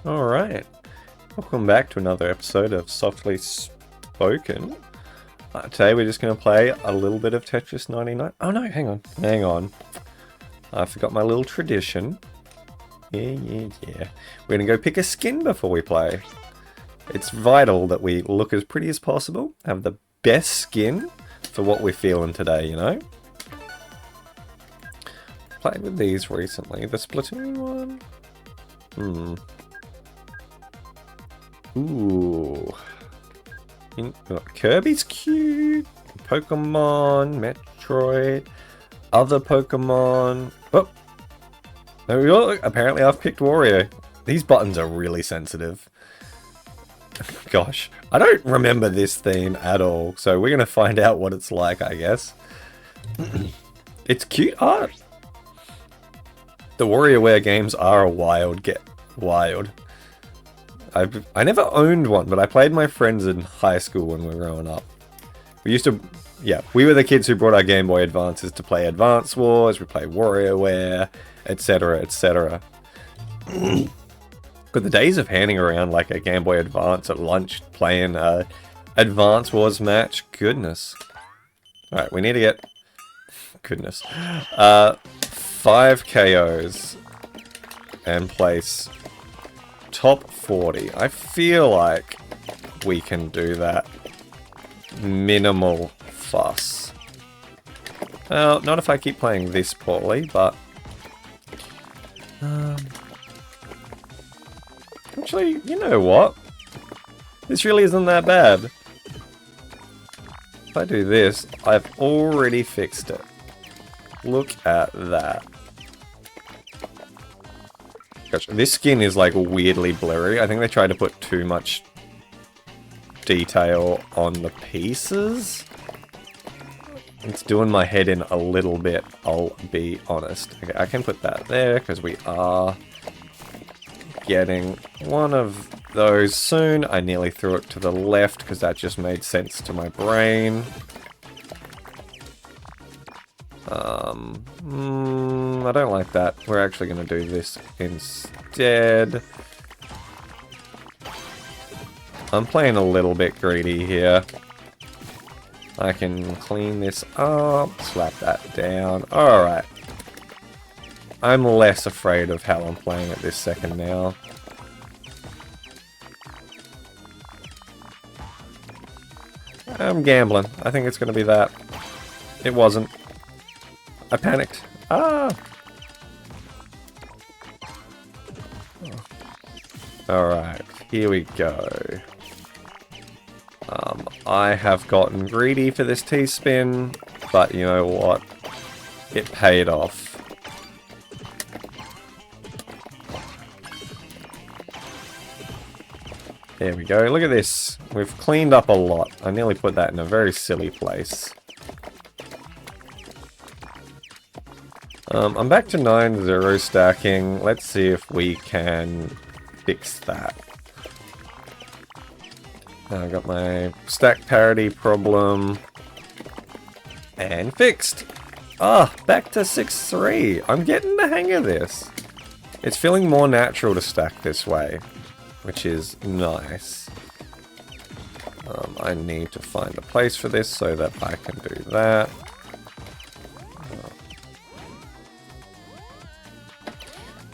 Alright, welcome back to another episode of Softly Spoken. Today we're just going to play a little bit of Tetris99. Oh no, hang on. I forgot my little tradition. Yeah. We're going to go pick a skin before we play. It's vital that we look as pretty as possible, have the best skin for what we're feeling today, you know? Played with these recently. The Splatoon one? Ooh. Kirby's cute. Pokemon, Metroid, other Pokemon. Oh, there we go. Apparently I've picked Wario. These buttons are really sensitive. Gosh, I don't remember this theme at all, so we're going to find out what it's like, I guess. It's cute art. The WarioWare games are wild. I never owned one, but I played my friends in high school when we were growing up. We used to, we were the kids who brought our Game Boy Advances to play Advance Wars, we played WarioWare, etc, etc. But the days of handing around like a Game Boy Advance at lunch playing a Advance Wars match, goodness. Alright, we need to get, 5 KOs and place top 40. I feel like we can do that. Minimal fuss. Well, not if I keep playing this poorly, but... Actually, you know what? This really isn't that bad. If I do this, I've already fixed it. Look at that. Gosh, this skin is like weirdly blurry. I think they tried to put too much detail on the pieces. It's doing my head in a little bit, I'll be honest. Okay, I can put that there because we are getting one of those soon. I nearly threw it to the left because that just made sense to my brain. I don't like that. We're actually going to do this instead. I'm playing a little bit greedy here. I can clean this up, slap that down. Alright. I'm less afraid of how I'm playing it this second now. I'm gambling. I think it's going to be that. It wasn't. I panicked. Ah! Alright, here we go. I have gotten greedy for this T-spin, but you know what? It paid off. There we go, look at this. We've cleaned up a lot. I nearly put that in a very silly place. I'm back to 9-0 stacking. Let's see if we can fix that. Now I've got my stack parity problem. And fixed! Ah, back to 6-3. I'm getting the hang of this. It's feeling more natural to stack this way, which is nice. I need to find a place for this so that I can do that.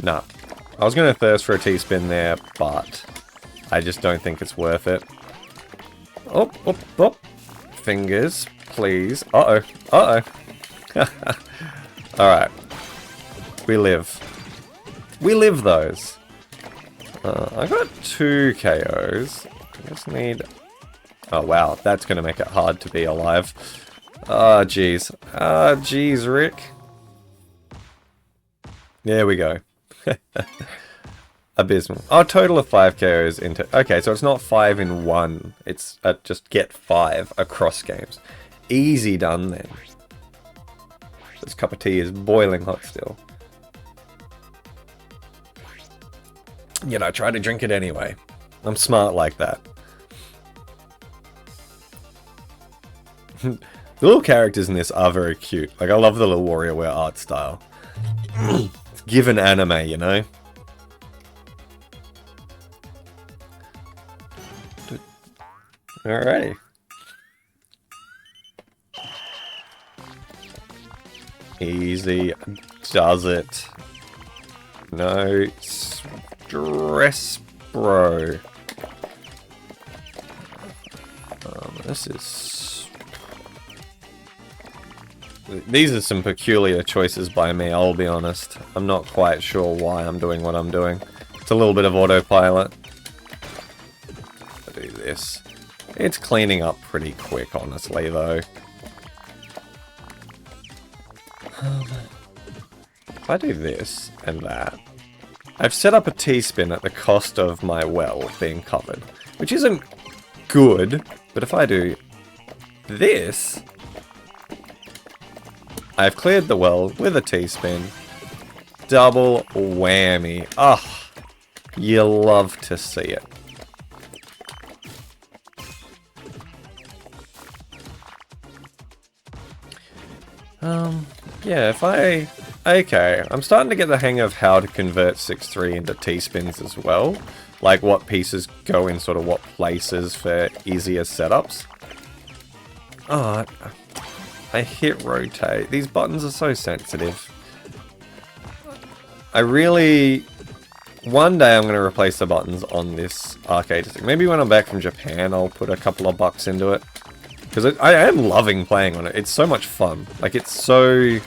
Nah, I was going to thirst for a T-spin there, but I just don't think it's worth it. Oh. Fingers, please. Uh-oh. Alright. We live. We live those. I got 2 KOs. I just need... Oh, wow. That's going to make it hard to be alive. Ah, jeez. Ah, jeez, Rick. There we go. Abysmal. Oh, total of 5 KOs into... Okay, so it's not 5 in 1. It's just get 5 across games. Easy done then. This cup of tea is boiling hot still. Yet I try to drink it anyway. I'm smart like that. The little characters in this are very cute. Like, I love the little WarioWare art style. It's given anime, you know? Alrighty. Easy does it. No stress, bro. This is... These are some peculiar choices by me, I'll be honest. I'm not quite sure why I'm doing what I'm doing. It's a little bit of autopilot. I'll do this. It's cleaning up pretty quick, honestly, though. If I do this and that, I've set up a T-spin at the cost of my well being covered, which isn't good, but if I do this, I've cleared the well with a T-spin. Double whammy. Ah, you love to see it. Yeah, if I... Okay, I'm starting to get the hang of how to convert 6-3 into T-spins as well. Like what pieces go in sort of what places for easier setups. Oh, I hit rotate. These buttons are so sensitive. I really... One day I'm going to replace the buttons on this arcade stick. Maybe when I'm back from Japan I'll put a couple of bucks into it. Because I am loving playing on it. It's so much fun. Like, it's so...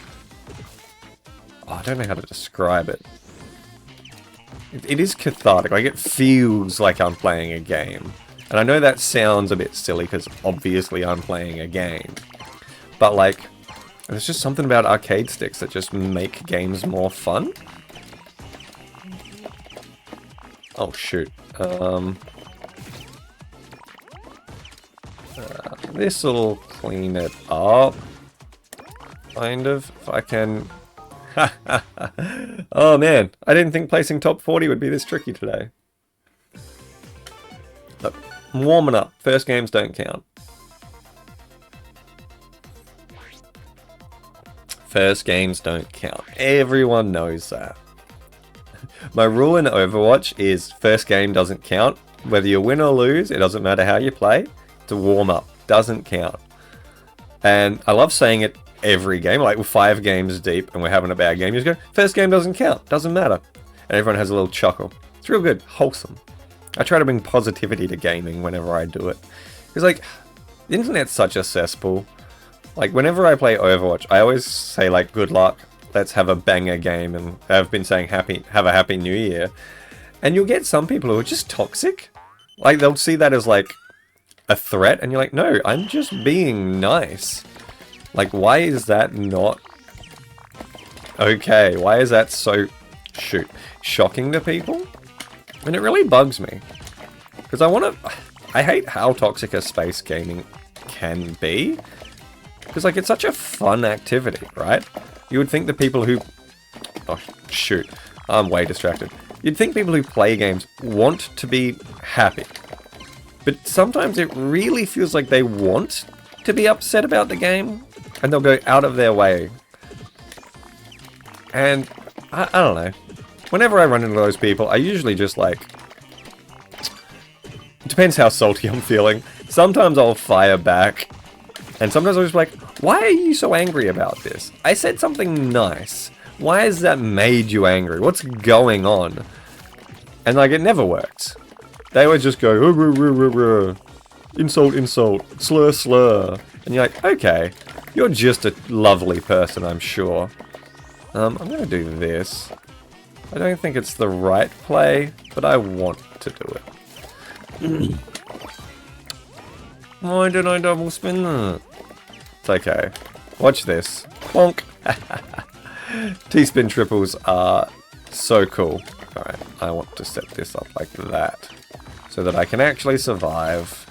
Oh, I don't know how to describe it. It is cathartic. Like, it feels like I'm playing a game. And I know that sounds a bit silly because obviously I'm playing a game. But, like, there's just something about arcade sticks that just make games more fun. Oh, shoot. This'll clean it up. Kind of. If I can... Oh man, I didn't think placing top 40 would be this tricky today. But I'm warming up. First games don't count. First games don't count. Everyone knows that. My rule in Overwatch is first game doesn't count. Whether you win or lose, it doesn't matter how you play. It's a warm up. Doesn't count. And I love saying it every game, like we're 5 games deep and we're having a bad game, you just go, first game doesn't count, doesn't matter. And everyone has a little chuckle. It's real good, wholesome. I try to bring positivity to gaming whenever I do it. Because like, the internet's such a cesspool. Like whenever I play Overwatch, I always say like, good luck, let's have a banger game, and I've been saying have a happy new year. And you'll get some people who are just toxic. Like they'll see that as like a threat and you're like, no, I'm just being nice. Like, why is that not okay? Why is that so, shocking to people? And it really bugs me. Because I hate how toxic a space gaming can be. Because, like, it's such a fun activity, right? You would think the people who... Oh, shoot. I'm way distracted. You'd think people who play games want to be happy. But sometimes it really feels like they want to be upset about the game. And they'll go out of their way. And, I don't know. Whenever I run into those people, I usually just like... It depends how salty I'm feeling. Sometimes I'll fire back. And sometimes I'll just be like, why are you so angry about this? I said something nice. Why has that made you angry? What's going on? And like, it never works. They would just go, insult, insult, slur, slur. And you're like, okay. You're just a lovely person, I'm sure. I'm going to do this. I don't think it's the right play, but I want to do it. Why did I double spin that? It's okay. Watch this. Bonk. T-spin triples are so cool. Alright, I want to set this up like that, so that I can actually survive.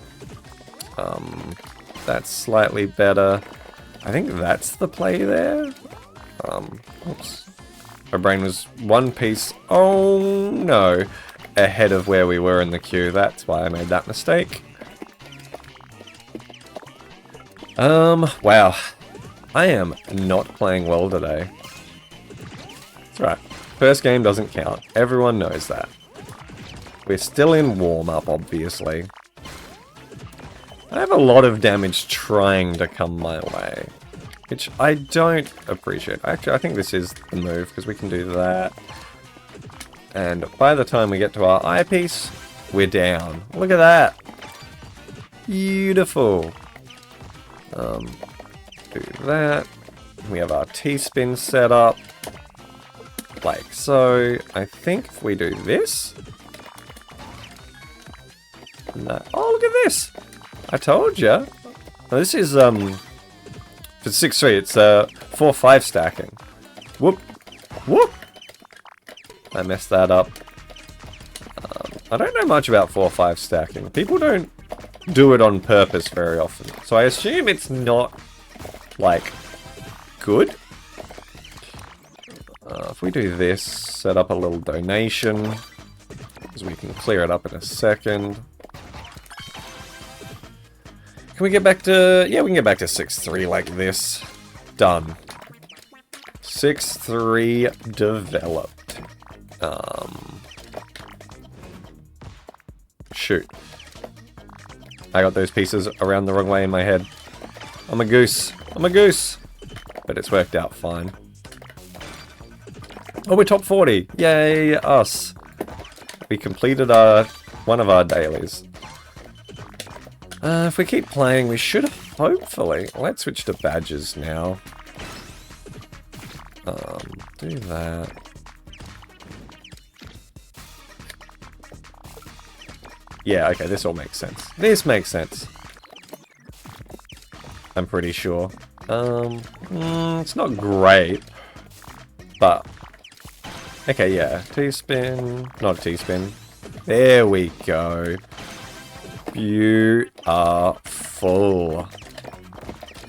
That's slightly better. I think that's the play there. Oops. My brain was one piece, oh no, ahead of where we were in the queue. That's why I made that mistake. Wow. I am not playing well today. That's right. First game doesn't count. Everyone knows that. We're still in warm-up, obviously. I have a lot of damage trying to come my way, which I don't appreciate. Actually, I think this is the move, because we can do that. And by the time we get to our eyepiece, we're down. Look at that. Beautiful. Do that. We have our T-spin set up. Like so. I think if we do this... No. Oh, look at this! I told ya. Now, this is, for 6-3, it's, 4-5 stacking. Whoop. Whoop! I messed that up. I don't know much about 4-5 stacking. People don't do it on purpose very often. So I assume it's not, like, good. If we do this, set up a little donation, because we can clear it up in a second. Can we get back to... Yeah, we can get back to 6-3 like this. Done. 6-3 developed. Shoot. I got those pieces around the wrong way in my head. I'm a goose. I'm a goose. But it's worked out fine. Oh, we're top 40. Yay, us. We completed one of our dailies. If we keep playing, we should hopefully... Let's switch to badges now. Do that. Yeah, okay, this all makes sense. This makes sense. I'm pretty sure. It's not great. But... Okay, yeah. T-spin. Not a T-spin. There we go. Beautiful.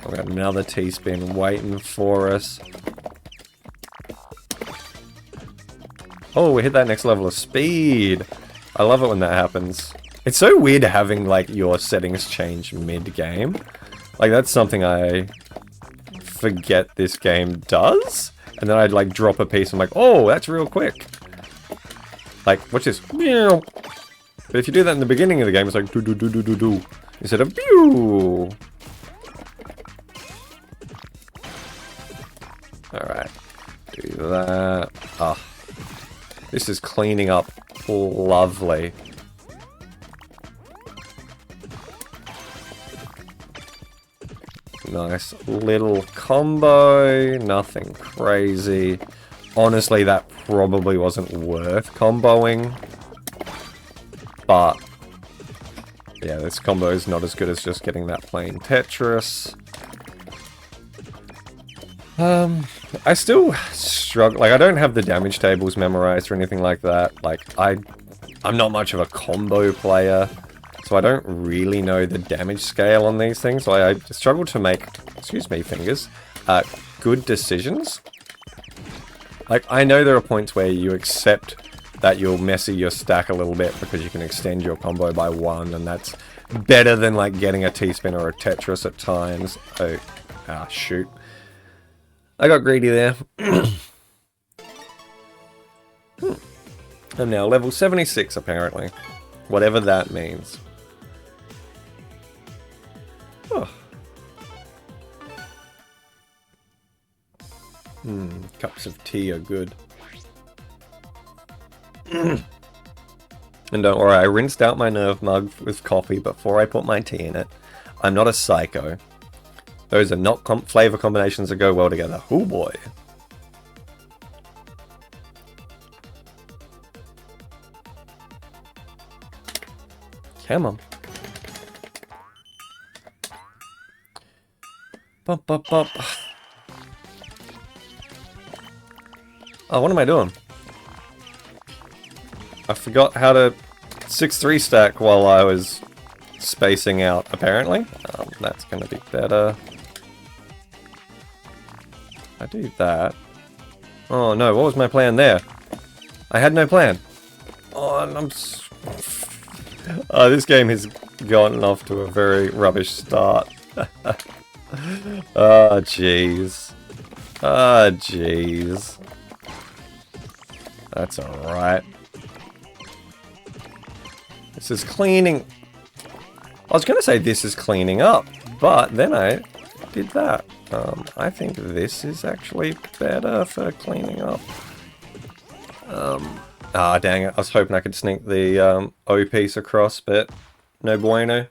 We've got another T-spin waiting for us. Oh, we hit that next level of speed. I love it when that happens. It's so weird having, like, your settings change mid-game. Like, that's something I forget this game does. And then I'd, like, drop a piece and I'm like, oh, that's real quick. Like, watch this. But if you do that in the beginning of the game, it's like do-do-do-do-do-do. Instead of pew. Alright. Do that. Ah. This is cleaning up lovely. Nice little combo. Nothing crazy. Honestly, that probably wasn't worth comboing. But, yeah, this combo is not as good as just getting that plain Tetris. I still struggle. Like, I don't have the damage tables memorized or anything like that. Like, I'm not much of a combo player, so I don't really know the damage scale on these things. So I struggle to make, excuse me, fingers, good decisions. Like, I know there are points where you accept that you'll messy your stack a little bit because you can extend your combo by 1, and that's better than, like, getting a T-spin or a Tetris at times. Oh, shoot. I got greedy there. I'm now level 76, apparently. Whatever that means. Oh. Cups of tea are good. And don't worry, I rinsed out my nerve mug with coffee before I put my tea in it. I'm not a psycho. Those are not flavor combinations that go well together. Oh boy. Come on. Bump, bump, bump. Oh, what am I doing? I forgot how to 6-3 stack while I was spacing out, apparently. That's going to be better. I do that. Oh no, what was my plan there? I had no plan. Oh, and this game has gotten off to a very rubbish start. Oh, jeez. Oh, jeez. That's alright. This is cleaning. I was going to say this is cleaning up, but then I did that. I think this is actually better for cleaning up. Ah, dang it. I was hoping I could sneak the O piece across, but no bueno.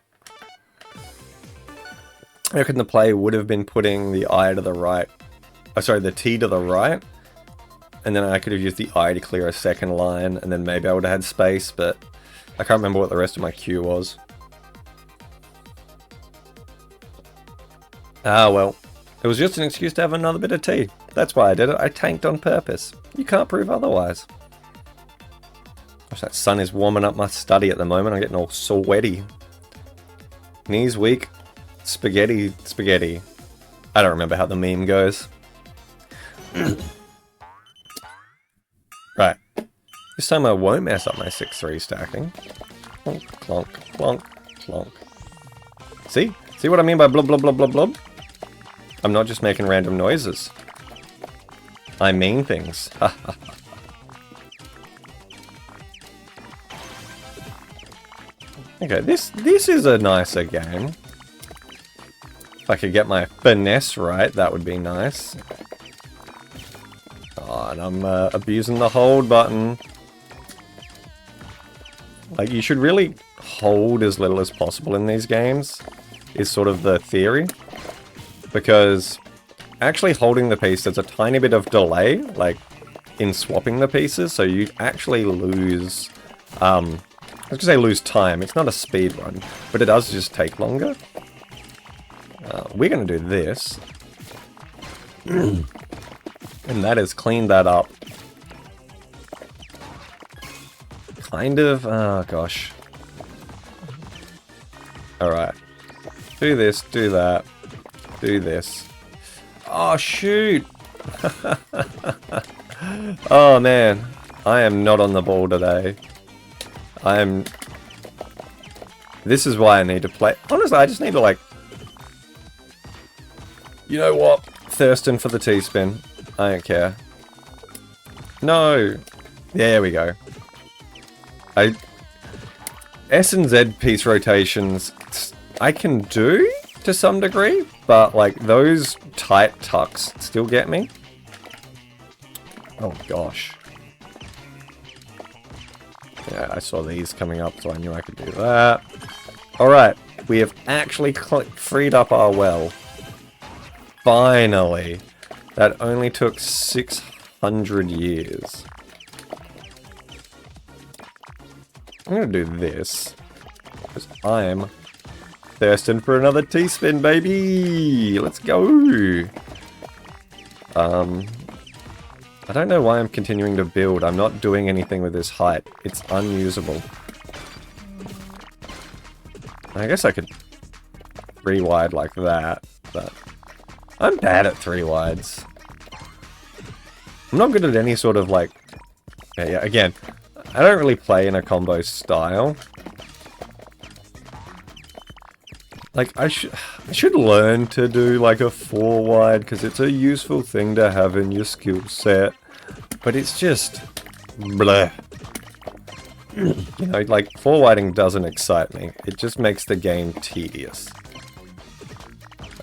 I reckon the play would have been putting the I to the right. Oh, sorry, the T to the right. And then I could have used the I to clear a second line, and then maybe I would have had space, but I can't remember what the rest of my cue was. Ah, well. It was just an excuse to have another bit of tea. That's why I did it. I tanked on purpose. You can't prove otherwise. Gosh, that sun is warming up my study at the moment. I'm getting all sweaty. Knees weak. Spaghetti, spaghetti. I don't remember how the meme goes. Right. This time I won't mess up my 6-3 stacking. Clonk, clonk, clonk, clonk. See? See what I mean by blub, blub, blub, blub, blub? I'm not just making random noises. I mean things. Okay, this is a nicer game. If I could get my finesse right, that would be nice. Oh, and I'm abusing the hold button. Like, you should really hold as little as possible in these games, is sort of the theory. Because actually holding the piece, there's a tiny bit of delay, like, in swapping the pieces, so you actually lose, I was gonna say lose time. It's not a speed run, but it does just take longer. We're gonna do this. And that has cleaned that up. Kind of, oh gosh. Alright. Do this, do that. Do this. Oh shoot! Oh man. I am not on the ball today. This is why I need to play. Honestly, I just need to like... You know what? Thirsting for the T-spin. I don't care. No! There we go. S and Z piece rotations I can do to some degree, but like those tight tucks still get me. Oh gosh. Yeah, I saw these coming up, so I knew I could do that. Alright, we have actually freed up our well. Finally. That only took 600 years. I'm gonna do this, because I'm thirsting for another T-spin, baby! Let's go! I don't know why I'm continuing to build. I'm not doing anything with this height. It's unusable. I guess I could 3-wide like that, but I'm bad at 3-wides. I'm not good at any sort of like... Yeah, again, I don't really play in a combo style. Like, I should learn to do like a 4-wide, because it's a useful thing to have in your skill set. But it's just... bleh. You know, like, 4-widing doesn't excite me. It just makes the game tedious.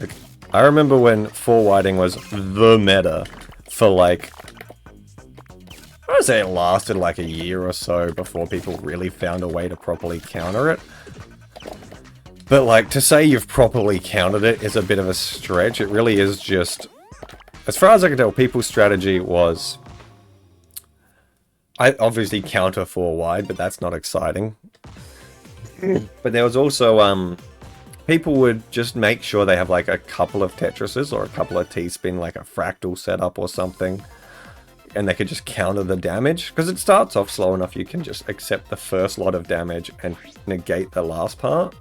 Like, I remember when 4-widing was the meta for like... I would say it lasted like a year or so before people really found a way to properly counter it. But like, to say you've properly countered it is a bit of a stretch. It really is just... As far as I can tell, people's strategy was... I obviously counter 4-wide, but that's not exciting. But there was also, people would just make sure they have like a couple of Tetrises or a couple of T-spin, like a fractal setup or something. And they could just counter the damage. Because it starts off slow enough, you can just accept the first lot of damage and negate the last part.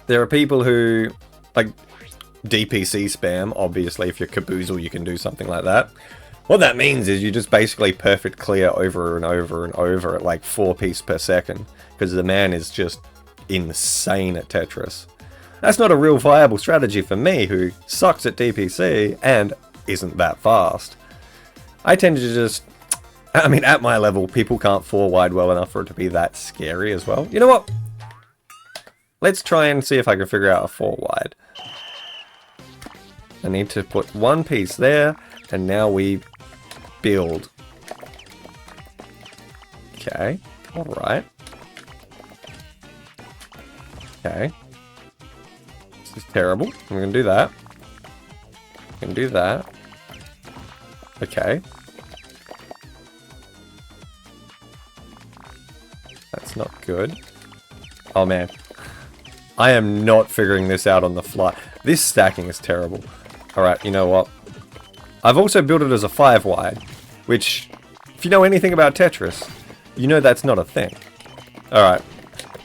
There are people who, like, DPC spam, obviously, if you're Caboozle, you can do something like that. What that means is you just basically perfect clear over and over and over at like 4 pieces per second, because the man is just insane at Tetris. That's not a real viable strategy for me, who sucks at DPC and isn't that fast. I tend to just... I mean, at my level, people can't 4-wide well enough for it to be that scary as well. You know what? let's try and see if I can figure out a 4 wide. I need to put one piece there, and now we build. Okay, alright. Okay. This is terrible. I'm gonna do that. I'm gonna do that. Okay. That's not good. Oh man. I am not figuring this out on the fly. This stacking is terrible. Alright, you know what? I've also built it as a 5 wide, which, if you know anything about Tetris, you know that's not a thing. Alright.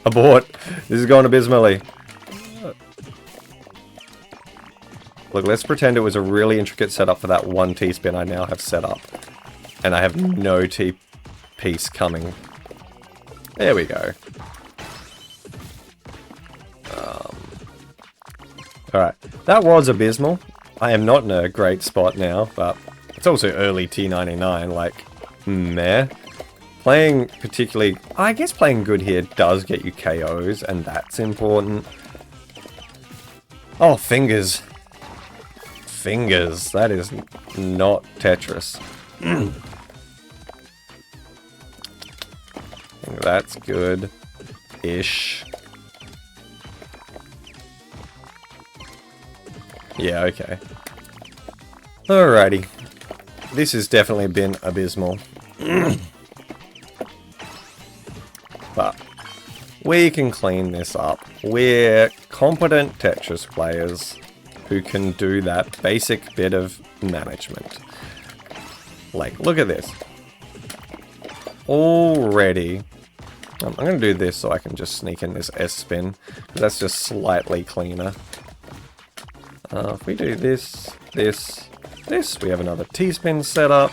Abort. This is going abysmally. Look, let's pretend it was a really intricate setup for that one T-spin I now have set up. And I have no T-piece coming. There we go. Alright, that was abysmal. I am not in a great spot now, but it's also early T99, like, meh. Playing particularly... I guess playing good here does get you KOs, and that's important. Oh, fingers. Fingers. That is not Tetris. I think that's good-ish. Yeah, okay. Alrighty. This has definitely been abysmal. But we can clean this up. We're competent Tetris players who can do that basic bit of management. Like, look at this. Already. I'm going to do this so I can just sneak in this S-spin. That's just slightly cleaner. If we do this, this, this, we have another T-spin set up,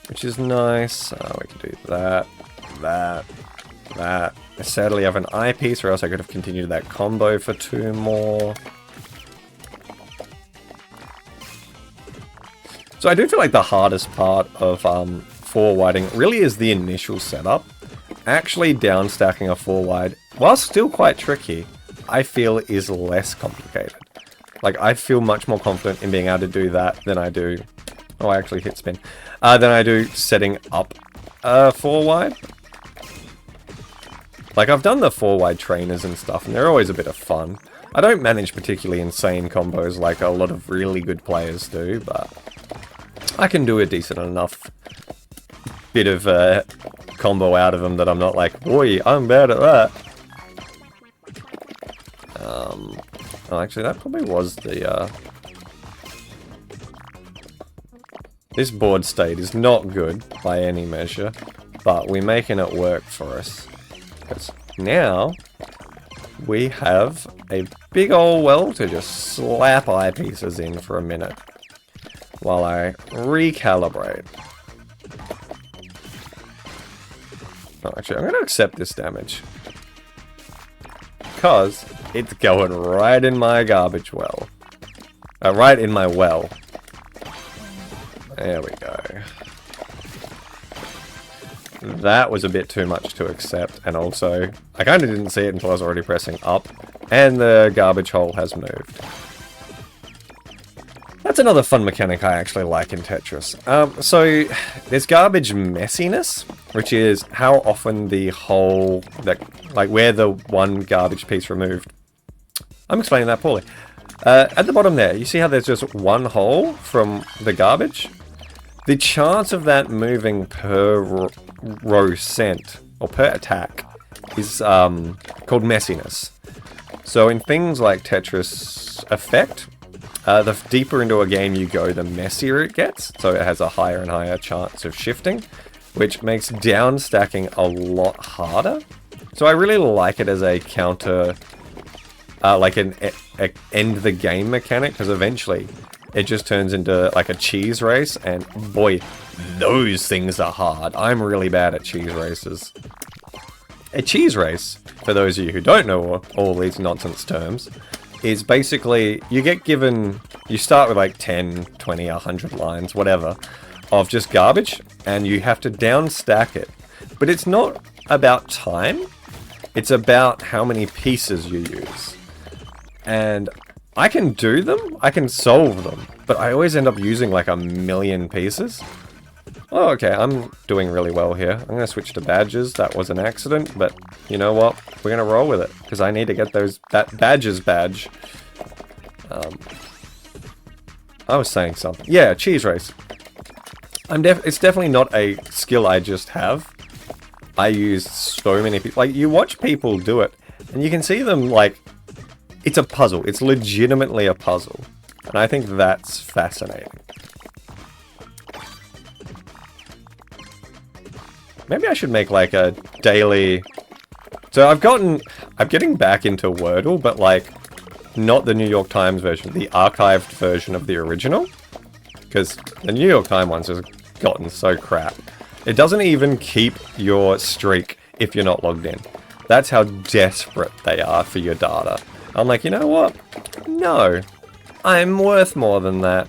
which is nice. We can do that, that, that. I sadly have an eyepiece, or else I could have continued that combo for 2 more. So I do feel like the hardest part of 4-widing really is the initial setup. Actually down stacking a 4-wide, while still quite tricky, I feel is less complicated. Like, I feel much more confident in being able to do that than I do... Oh, I actually hit spin. Than I do setting up a 4-wide. Like, I've done the 4-wide trainers and stuff, and they're always a bit of fun. I don't manage particularly insane combos like a lot of really good players do, but... I can do a decent enough bit of combo out of them that I'm not like, boy, I'm bad at that. Oh, actually, that probably was the, This board state is not good by any measure, but we're making it work for us. Because now, we have a big old well to just slap eyepieces in for a minute. While I recalibrate. Oh, actually, I'm going to accept this damage. Because it's going right in my garbage well. Right in my well. There we go. That was a bit too much to accept, and also, I kind of didn't see it until I was already pressing up, and the garbage hole has moved. That's another fun mechanic I actually like in Tetris. So, there's garbage messiness, which is how often the hole, like where the one garbage piece removed. I'm explaining that poorly. At the bottom there, you see how there's just one hole from the garbage? The chance of that moving per row sent, or per attack, is called messiness. So in things like Tetris Effect, the deeper into a game you go, the messier it gets. So it has a higher and higher chance of shifting, which makes down stacking a lot harder. So I really like it as a counter, like an end the game mechanic, because eventually it just turns into like a cheese race, and boy, those things are hard. I'm really bad at cheese races. A cheese race, for those of you who don't know all these nonsense terms, is basically, you get given, you start with like 10, 20, 100 lines, whatever, of just garbage, and you have to down stack it. But it's not about time, It's about how many pieces you use. And I can do them, I can solve them, but I always end up using like 1,000,000 pieces. Oh, okay, I'm doing really well here. I'm going to switch to badges. That was an accident, but you know what? We're going to roll with it, because I need to get that badges badge. I was saying something. Yeah, cheese race. It's definitely not a skill I just have. I use so many people. Like, you watch people do it, and you can see them, like, it's a puzzle. It's legitimately a puzzle. And I think that's fascinating. Maybe I should make, like, a daily... So I'm getting back into Wordle, but, like, not the New York Times version, the archived version of the original. Because the New York Times ones has gotten so crap. It doesn't even keep your streak if you're not logged in. That's how desperate they are for your data. I'm like, you know what? No. I'm worth more than that.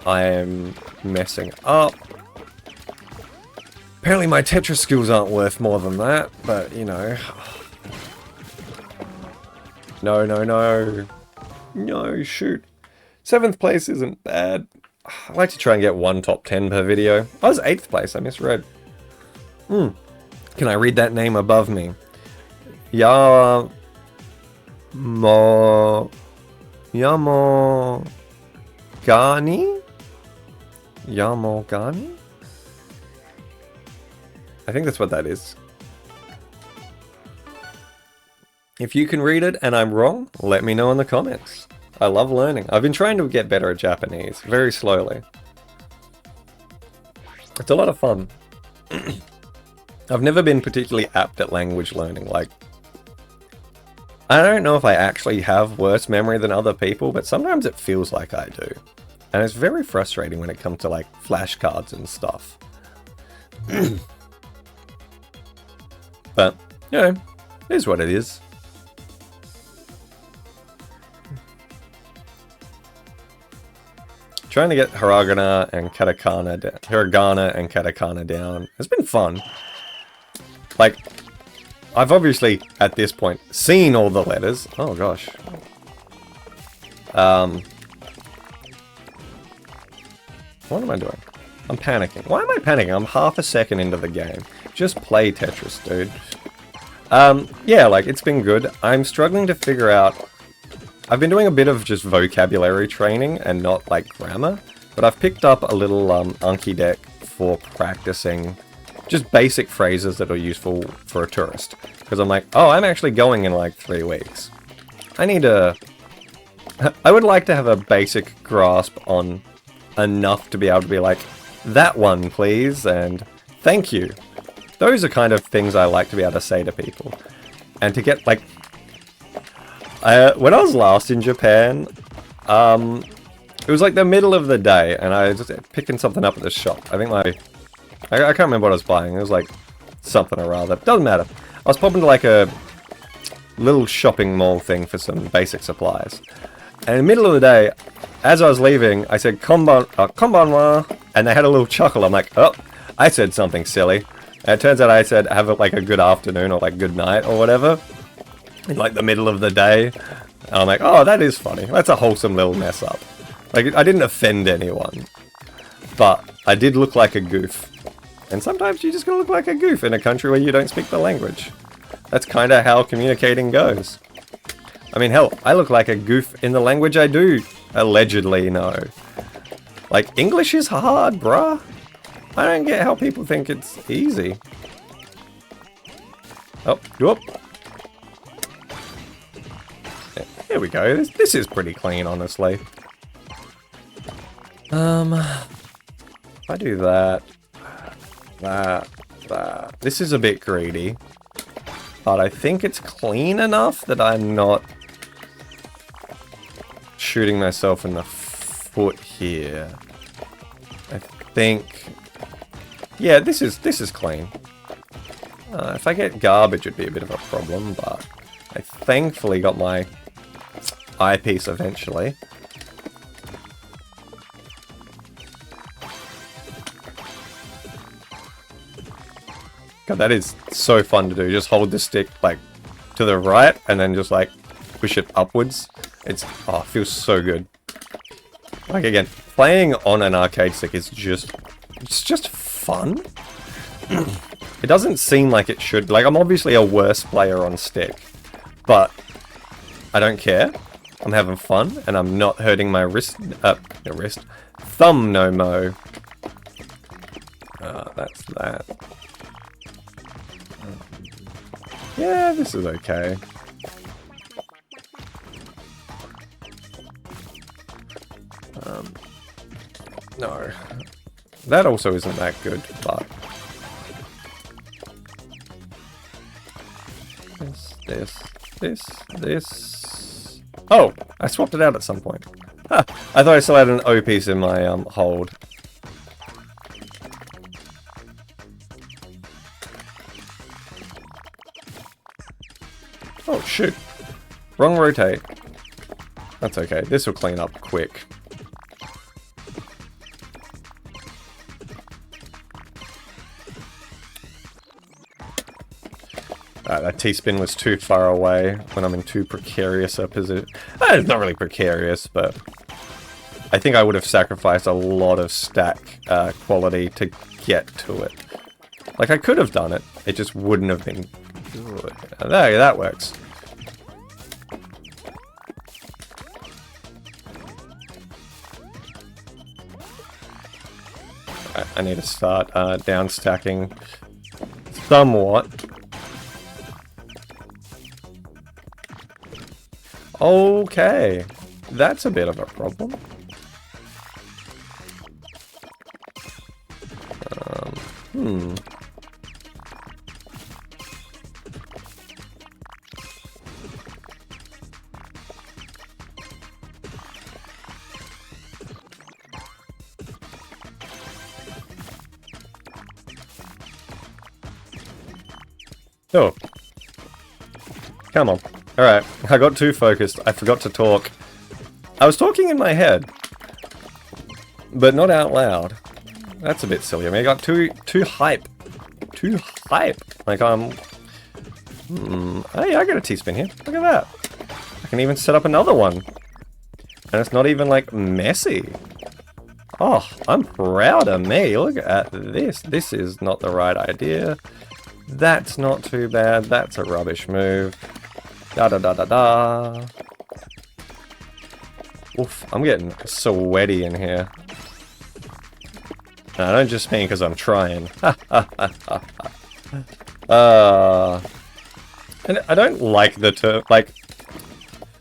I am messing up. Apparently my Tetris skills aren't worth more than that, but, you know. No, no, no. No, shoot. 7th place isn't bad. I like to try and get 1 top 10 per video. I was 8th place, I misread. Can I read that name above me? Yamo Gani? Yamogani? I think that's what that is. If you can read it and I'm wrong, let me know in the comments. I love learning. I've been trying to get better at Japanese, very slowly. It's a lot of fun. I've never been particularly apt at language learning. Like, I don't know if I actually have worse memory than other people, but sometimes it feels like I do. And it's very frustrating when it comes to, like, flashcards and stuff. But, you know, it is what it is. Trying to get hiragana and katakana down has been fun. Like, I've obviously, at this point, seen all the letters. Oh gosh. What am I doing? I'm panicking. Why am I panicking? I'm half a second into the game. Just play Tetris, dude. Yeah, like, it's been good. I'm struggling to figure out... I've been doing a bit of just vocabulary training and not, like, grammar. But I've picked up a little Anki deck for practicing just basic phrases that are useful for a tourist. Because I'm like, oh, I'm actually going in, like, 3 weeks. I need to... I would like to have a basic grasp on enough to be able to be like, that one, please, and thank you. Those are kind of things I like to be able to say to people. And to get, like... when I was last in Japan, it was like the middle of the day, and I was just picking something up at the shop. I think I can't remember what I was buying. It was like something or other. Doesn't matter. I was popping to like a little shopping mall thing for some basic supplies. And in the middle of the day, as I was leaving, I said, konbanwa, and they had a little chuckle. I'm like, oh, I said something silly. And it turns out I said, have it like a good afternoon or like good night or whatever. In like the middle of the day. And I'm like, oh, that is funny. That's a wholesome little mess up. Like, I didn't offend anyone. But I did look like a goof. And sometimes you just gotta look like a goof in a country where you don't speak the language. That's kind of how communicating goes. I mean, hell, I look like a goof in the language I do allegedly know. Like, English is hard, bruh. I don't get how people think it's easy. Oh, whoop. There we go. This is pretty clean, honestly. If I do that, that. This is a bit greedy. But I think it's clean enough that I'm not shooting myself in the foot here. I think... Yeah, this is clean. If I get garbage, it'd be a bit of a problem, but I thankfully got my eyepiece eventually. God, that is so fun to do. Just hold the stick like to the right and then just like push it upwards. It's, oh, it feels so good. Like again, playing on an arcade stick is just, it's just fun. It doesn't seem like it should. Like, I'm obviously a worse player on stick, but I don't care. I'm having fun, and I'm not hurting my thumb no mo. That's that. Yeah, this is okay. No. That also isn't that good, but... This... Oh! I swapped it out at some point. Ha! I thought I still had an O piece in my, hold. Oh, shoot. Wrong rotate. That's okay. This will clean up quick. That T-spin was too far away when I'm in too precarious a position. It's not really precarious, but I think I would have sacrificed a lot of stack quality to get to it. Like, I could have done it. It just wouldn't have been good. There, that works. I need to start down stacking somewhat. Okay, that's a bit of a problem. Oh. Come on. Alright, I got too focused. I forgot to talk. I was talking in my head, but not out loud. That's a bit silly. I mean, I got too hype. Too hype. Like, hey, I got a T-spin here. Look at that. I can even set up another one. And it's not even, like, messy. Oh, I'm proud of me. Look at this. This is not the right idea. That's not too bad. That's a rubbish move. Da-da-da-da-da. Oof, I'm getting sweaty in here. And I don't just mean because I'm trying. And I don't like the term, like,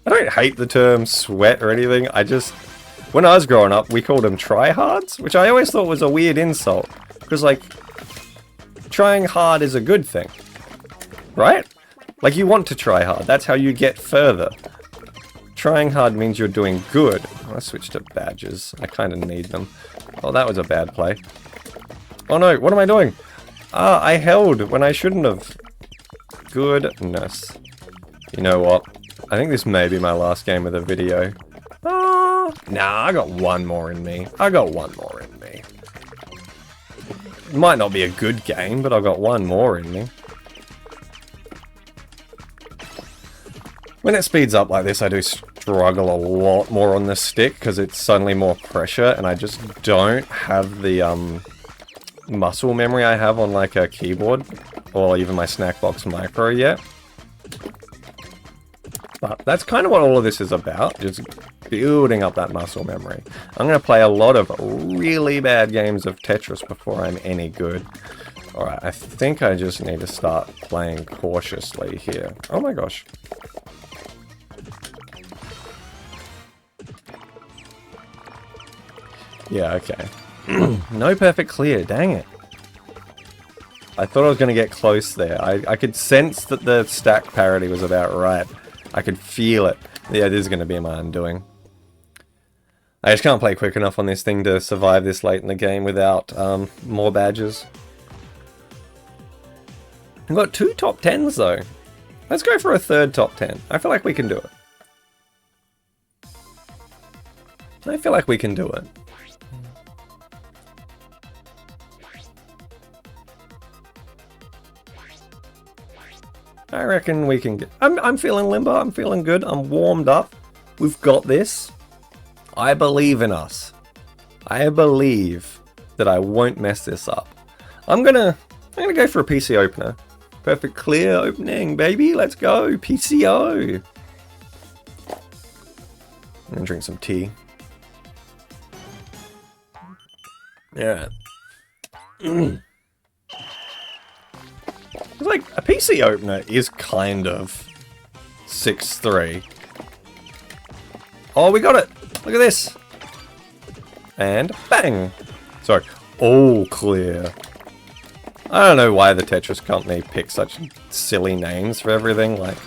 I don't hate the term sweat or anything. I just, when I was growing up, we called them tryhards, which I always thought was a weird insult. Because, like, trying hard is a good thing, right? Like, you want to try hard. That's how you get further. Trying hard means you're doing good. I switched to badges. I kind of need them. Oh, that was a bad play. Oh no, what am I doing? Ah, I held when I shouldn't have. Goodness. You know what? I think this may be my last game of the video. Nah, I got one more in me. I got one more in me. It might not be a good game, but I've got one more in me. When it speeds up like this, I do struggle a lot more on the stick because it's suddenly more pressure, and I just don't have the muscle memory I have on like a keyboard or even my Snackbox Micro yet. But that's kind of what all of this is about, just building up that muscle memory. I'm going to play a lot of really bad games of Tetris before I'm any good. Alright, I think I just need to start playing cautiously here. Oh my gosh. Yeah, okay. No perfect clear, dang it. I thought I was going to get close there. I could sense that the stack parity was about right. I could feel it. Yeah, this is going to be my undoing. I just can't play quick enough on this thing to survive this late in the game without more badges. I've got 2 top 10s though. Let's go for a 3rd top 10. I feel like we can do it. I feel like we can do it. I reckon we can get... I'm feeling limber. I'm feeling good. I'm warmed up. We've got this. I believe in us. I believe that I won't mess this up. I'm gonna go for a PC opener. Perfect clear opening, baby. Let's go. PCO. I'm gonna drink some tea. Yeah. It's like a PC opener is kind of 6-3. Oh, we got it! Look at this! And bang! Sorry, all clear. I don't know why the Tetris company picks such silly names for everything. Like,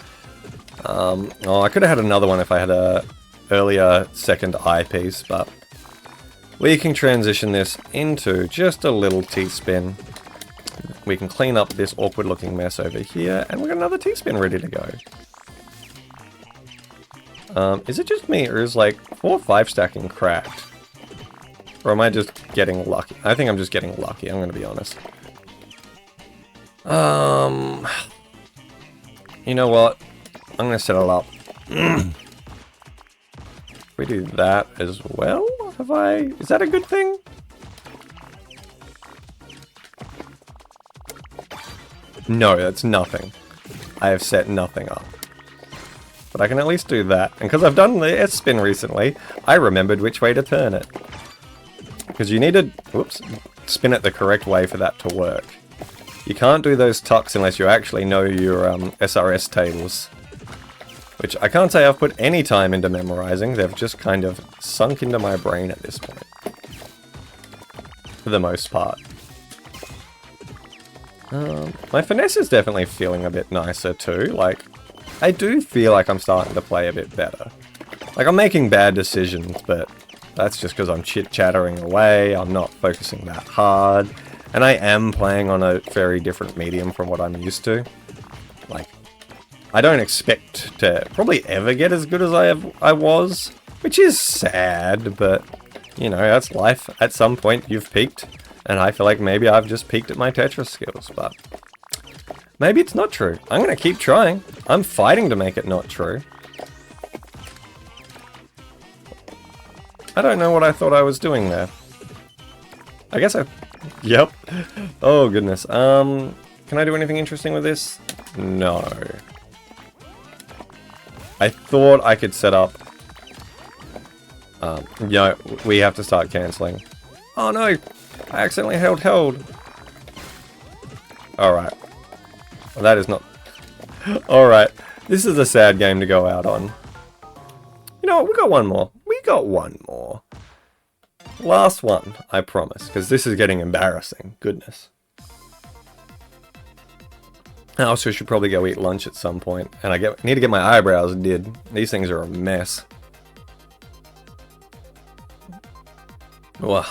oh, I could have had another one if I had a earlier second eyepiece, but we can transition this into just a little T-spin. We can clean up this awkward looking mess over here, and we've got another T-spin ready to go. Is it just me, or is like 4 or 5 stacking cracked? Or am I just getting lucky? I think I'm just getting lucky, I'm gonna be honest. You know what? I'm gonna set it up. We do that as well? Have I... Is that a good thing? No, that's nothing. I have set nothing up. But I can at least do that. And because I've done the S-spin recently, I remembered which way to turn it. Because you need to, whoops, spin it the correct way for that to work. You can't do those tucks unless you actually know your SRS tables. Which I can't say I've put any time into memorizing, they've just kind of sunk into my brain at this point. For the most part. My finesse is definitely feeling a bit nicer too, like, I do feel like I'm starting to play a bit better. Like, I'm making bad decisions, but that's just because I'm chit-chattering away, I'm not focusing that hard, and I am playing on a very different medium from what I'm used to. Like, I don't expect to probably ever get as good as I was, which is sad, but, you know, that's life. At some point, you've peaked, and I feel like maybe I've just peaked at my Tetris skills, but maybe it's not true. I'm gonna keep trying. I'm fighting to make it not true. I don't know what I thought I was doing there. I guess I... Yep. Oh, goodness. Can I do anything interesting with this? No. I thought I could set up... no, we have to start cancelling. Oh, no! I accidentally held. Alright. Well, that is not... Alright. This is a sad game to go out on. You know what? We got one more. We got one more. Last one, I promise. Because this is getting embarrassing. Goodness. I also should probably go eat lunch at some point. And I need to get my eyebrows did. These things are a mess. Well,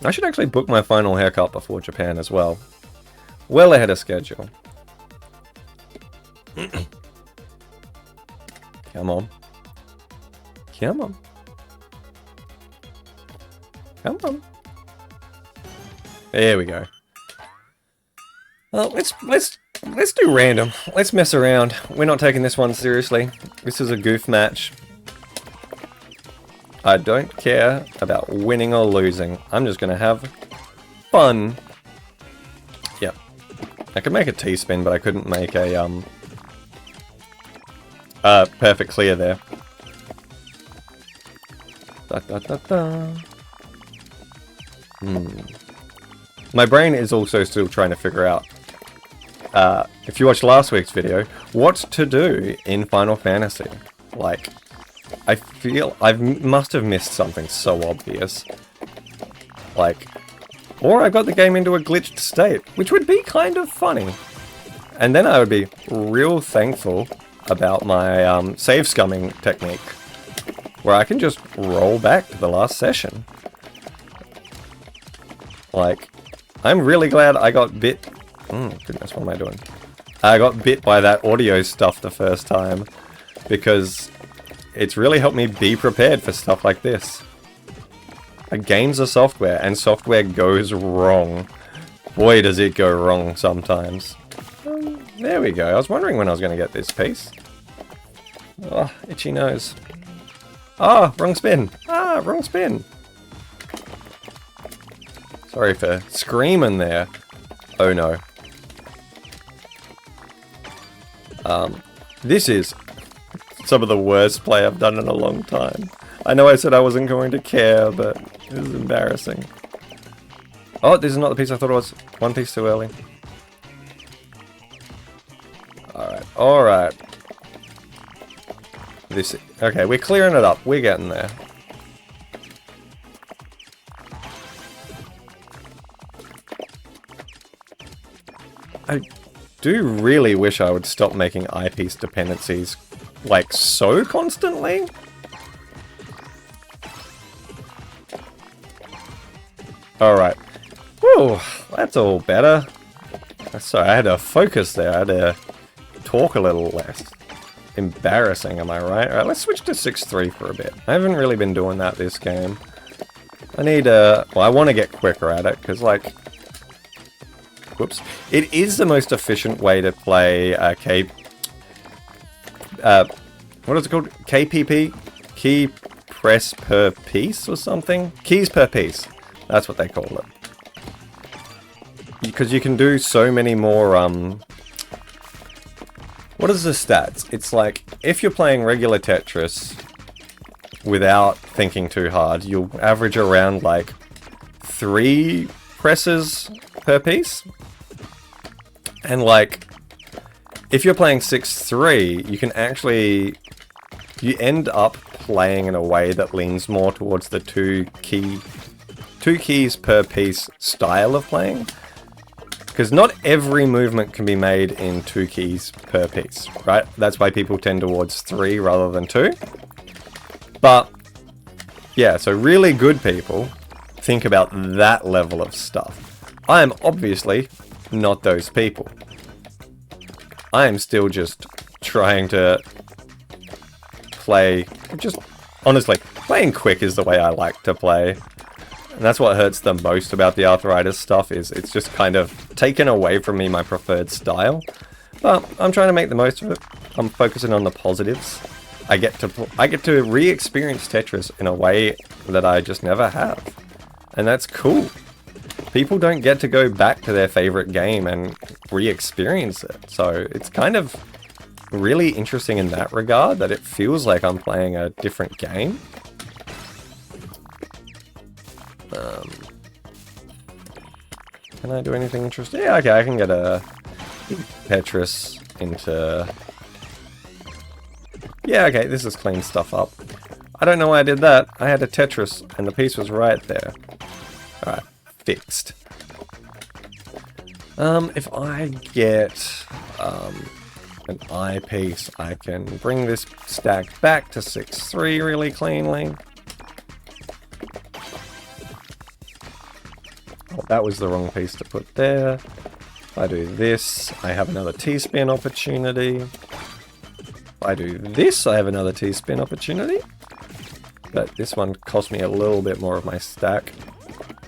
I should actually book my final haircut before Japan as well. Well ahead of schedule. Come on. Come on. Come on. There we go. Well, let's do random. Let's mess around. We're not taking this one seriously. This is a goof match. I don't care about winning or losing. I'm just gonna have fun. Yep. I could make a T-spin, but I couldn't make a perfect clear there. Da, da, da, da. My brain is also still trying to figure out, if you watched last week's video, what to do in Final Fantasy. Like, I feel I must have missed something so obvious. Like, or I got the game into a glitched state, which would be kind of funny. And then I would be real thankful about my save scumming technique, where I can just roll back to the last session. Like, I'm really glad I got bit... goodness, what am I doing? I got bit by that audio stuff the first time, because it's really helped me be prepared for stuff like this. Like, games are software, and software goes wrong. Boy, does it go wrong sometimes. There we go. I was wondering when I was going to get this piece. Oh, itchy nose. Ah, wrong spin. Ah, wrong spin. Sorry for screaming there. Oh no. This is some of the worst play I've done in a long time. I know I said I wasn't going to care, but it was embarrassing. Oh, this is not the piece I thought it was. One piece too early. Alright, alright. Okay, we're clearing it up. We're getting there. I do really wish I would stop making eyepiece dependencies, like, so constantly. Alright. Whew, that's all better. Sorry, I had to focus there. I had to talk a little less. Embarrassing, am I right? Alright, let's switch to 6-3 for a bit. I haven't really been doing that this game. I need well, I want to get quicker at it, because, like... Whoops. It is the most efficient way to play what is it called? KPP? Key press per piece or something? Keys per piece. That's what they call it. Because you can do so many more, what is the stats? It's like, if you're playing regular Tetris without thinking too hard, you'll average around, like, 3 presses per piece. And, like, if you're playing 6-3, you can actually... You end up playing in a way that leans more towards the two keys per piece style of playing. Because not every movement can be made in 2 keys per piece, right? That's why people tend towards 3 rather than 2. But, yeah, so really good people think about that level of stuff. I am obviously not those people. I am still just trying to play, honestly, playing quick is the way I like to play. And that's what hurts the most about the arthritis stuff, is it's just kind of taken away from me my preferred style. But I'm trying to make the most of it. I'm focusing on the positives. I get to re-experience Tetris in a way that I just never have. And that's cool. People don't get to go back to their favorite game and re-experience it. So it's kind of really interesting in that regard, that it feels like I'm playing a different game. Can I do anything interesting? Yeah, okay, I can get a Tetris into... Yeah, okay, this is clean stuff up. I don't know why I did that. I had a Tetris and the piece was right there. Alright, fixed. If I get an eyepiece, I can bring this stack back to 6-3 really cleanly. Oh, that was the wrong piece to put there. If I do this, I have another T-spin opportunity. If I do this, I have another T-spin opportunity. But this one cost me a little bit more of my stack.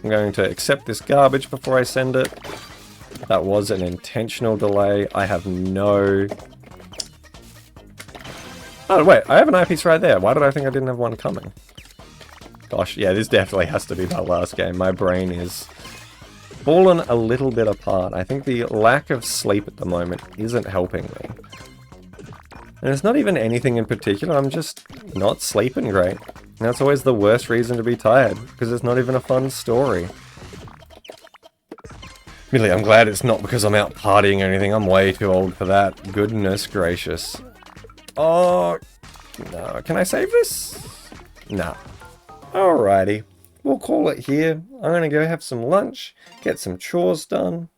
I'm going to accept this garbage before I send it. That was an intentional delay. I have no... Oh, wait, I have an eyepiece right there. Why did I think I didn't have one coming? Gosh, yeah, this definitely has to be my last game. My brain is fallen a little bit apart. I think the lack of sleep at the moment isn't helping me. And it's not even anything in particular, I'm just not sleeping great. And that's always the worst reason to be tired, because it's not even a fun story. Really, I'm glad it's not because I'm out partying or anything. I'm way too old for that. Goodness gracious. Oh, no. Can I save this? No. Alrighty. We'll call it here. I'm going to go have some lunch, get some chores done.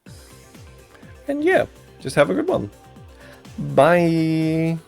And yeah, just have a good one. Bye.